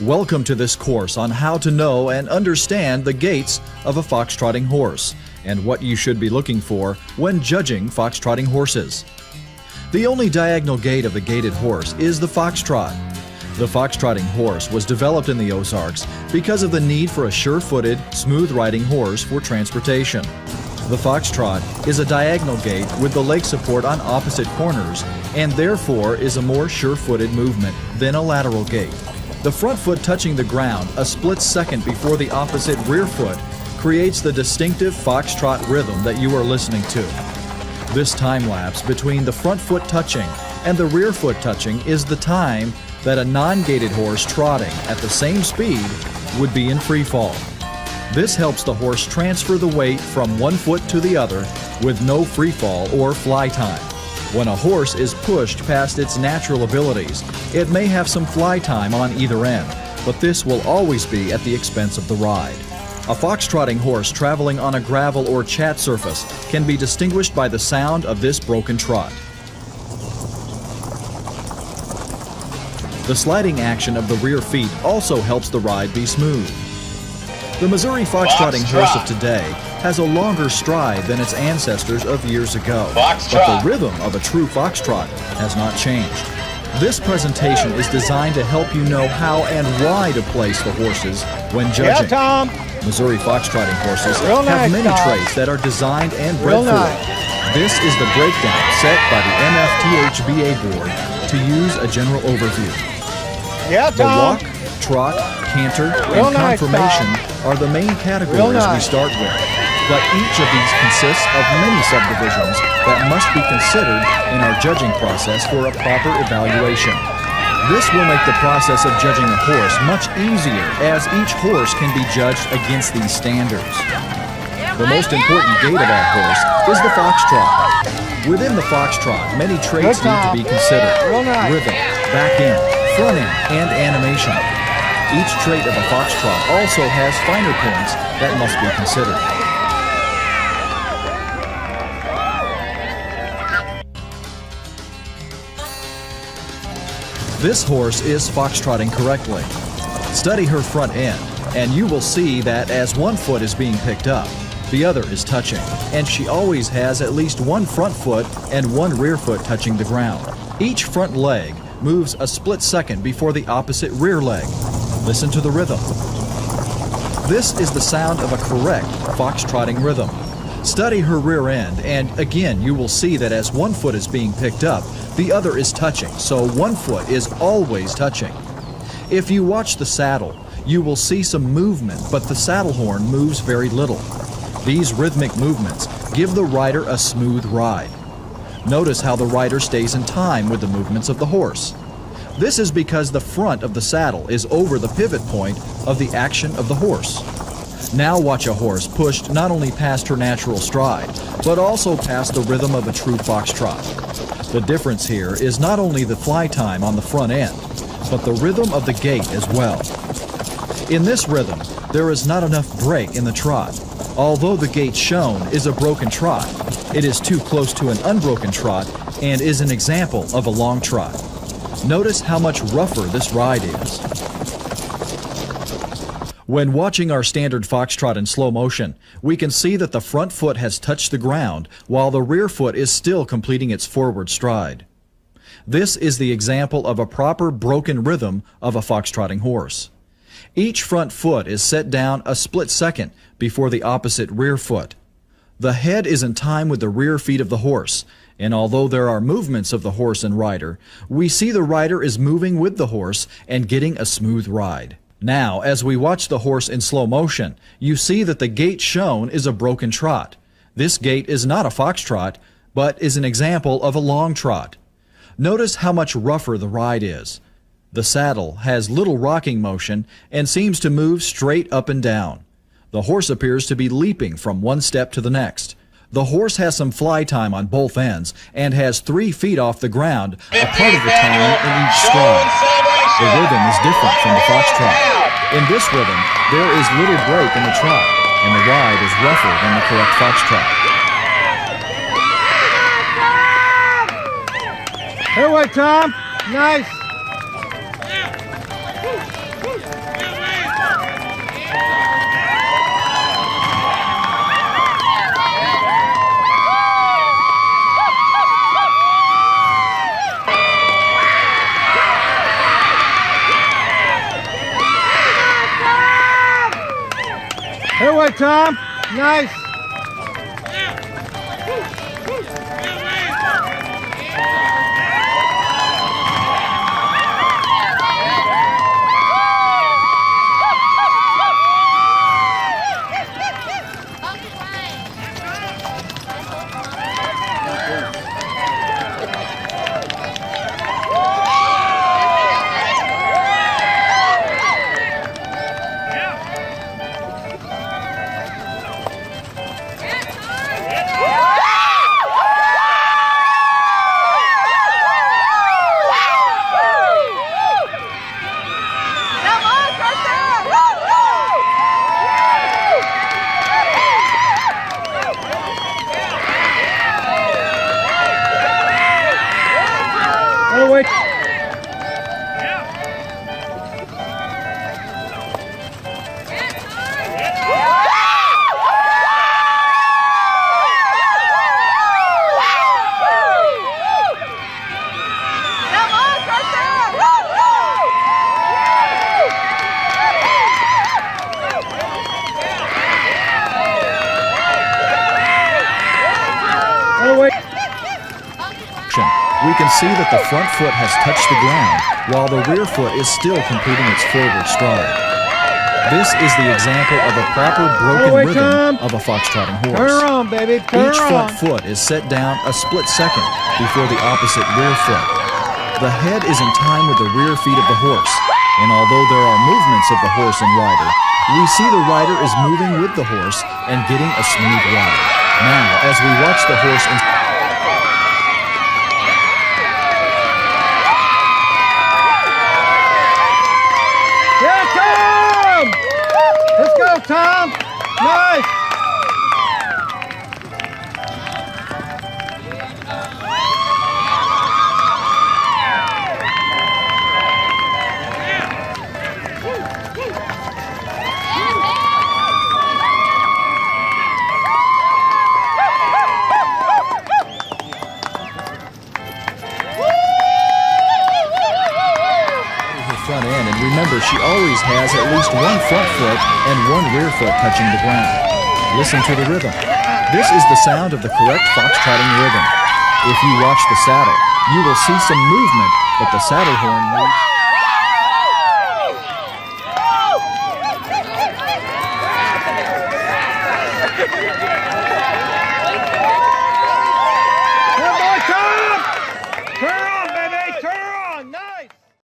Welcome to this course on how to know and understand the gaits of a foxtrotting horse and what you should be looking for when judging foxtrotting horses. The only diagonal gait of a gaited horse is the foxtrot. The foxtrotting horse was developed in the Ozarks because of the need for a sure-footed, smooth-riding horse for transportation. The foxtrot is a diagonal gait with the leg support on opposite corners and therefore is a more sure-footed movement than a lateral gait. The front foot touching the ground a split second before the opposite rear foot creates the distinctive foxtrot rhythm that you are listening to. This time lapse between the front foot touching and the rear foot touching is the time that a non-gaited horse trotting at the same speed would be in free fall. This helps the horse transfer the weight from one foot to the other with no free fall or fly time. When a horse is pushed past its natural abilities, it may have some fly time on either end, but this will always be at the expense of the ride. A foxtrotting horse traveling on a gravel or chat surface can be distinguished by the sound of this broken trot. The sliding action of the rear feet also helps the ride be smooth. The Missouri foxtrotting horse of today has a longer stride than its ancestors of years ago, but the rhythm of a true foxtrot has not changed. This presentation is designed to help you know how and why to place the horses when judging. Yeah, Tom. Missouri foxtrotting horses Real nice, have many Tom. traits that are designed and bred Real for nice. it. This is the breakdown set by the MFTHBA board to use a general overview. Yeah, The Tom. walk, trot, canter, Real and nice, conformation are the main categories we nice. start with, but each of these consists of many subdivisions that must be considered in our judging process for a proper evaluation. This will make the process of judging a horse much easier, as each horse can be judged against these standards. The most important gait of our horse is the foxtrot. Within the foxtrot, many traits Good need to job. be considered: Real nice. rhythm, back end, front end, and animation. Each trait of a foxtrot also has finer points that must be considered. This horse is foxtrotting correctly. Study her front end, and you will see that as one foot is being picked up, the other is touching, and she always has at least one front foot and one rear foot touching the ground. Each front leg moves a split second before the opposite rear leg. Listen to the rhythm. This is the sound of a correct foxtrotting rhythm. Study her rear end, and again you will see that as one foot is being picked up, the other is touching, so one foot is always touching. If you watch the saddle, you will see some movement, but the saddle horn moves very little. These rhythmic movements give the rider a smooth ride. Notice how the rider stays in time with the movements of the horse. This is because the front of the saddle is over the pivot point of the action of the horse. Now watch a horse pushed not only past her natural stride, but also past the rhythm of a true foxtrot. The difference here is not only the fly time on the front end, but the rhythm of the gait as well. In this rhythm, there is not enough break in the trot. Although the gait shown is a broken trot, it is too close to an unbroken trot and is an example of a long trot. Notice how much rougher this ride is. When watching our standard foxtrot in slow motion, we can see that the front foot has touched the ground while the rear foot is still completing its forward stride. This is the example of a proper broken rhythm of a foxtrotting horse. Each front foot is set down a split second before the opposite rear foot. The head is in time with the rear feet of the horse, and although there are movements of the horse and rider, we see the rider is moving with the horse and getting a smooth ride. Now, as we watch the horse in slow motion, you see that the gait shown is a broken trot. This gait is not a foxtrot, but is an example of a long trot. Notice how much rougher the ride is. The saddle has little rocking motion and seems to move straight up and down. The horse appears to be leaping from one step to the next. The horse has some fly time on both ends and has 3 feet off the ground, a part of the time in each stride. The rhythm is different from the foxtrot. In this rhythm, there is little break in the trot, and the ride is rougher than the correct foxtrot. Here, wait, Tom. Nice. Tom. Nice. Oh, wait. Oh, wait. We can see that the front foot has touched the ground, while the rear foot is still completing its forward stride. This is the example of a proper broken rhythm of a foxtrotting horse. Turn her on, baby. Turn Each her front on. foot is set down a split second before the opposite rear foot. The head is in time with the rear feet of the horse, and although there are movements of the horse and rider, we see the rider is moving with the horse and getting a smooth ride. Now, as we watch the horse Yeah, Tom! Let's go, Tom. Nice. front end, and remember, she always has at least one front foot and one rear foot touching the ground. Listen to the rhythm. This is the sound of the correct foxtrotting rhythm. If you watch the saddle, you will see some movement, but the saddle horn moves. Yeah.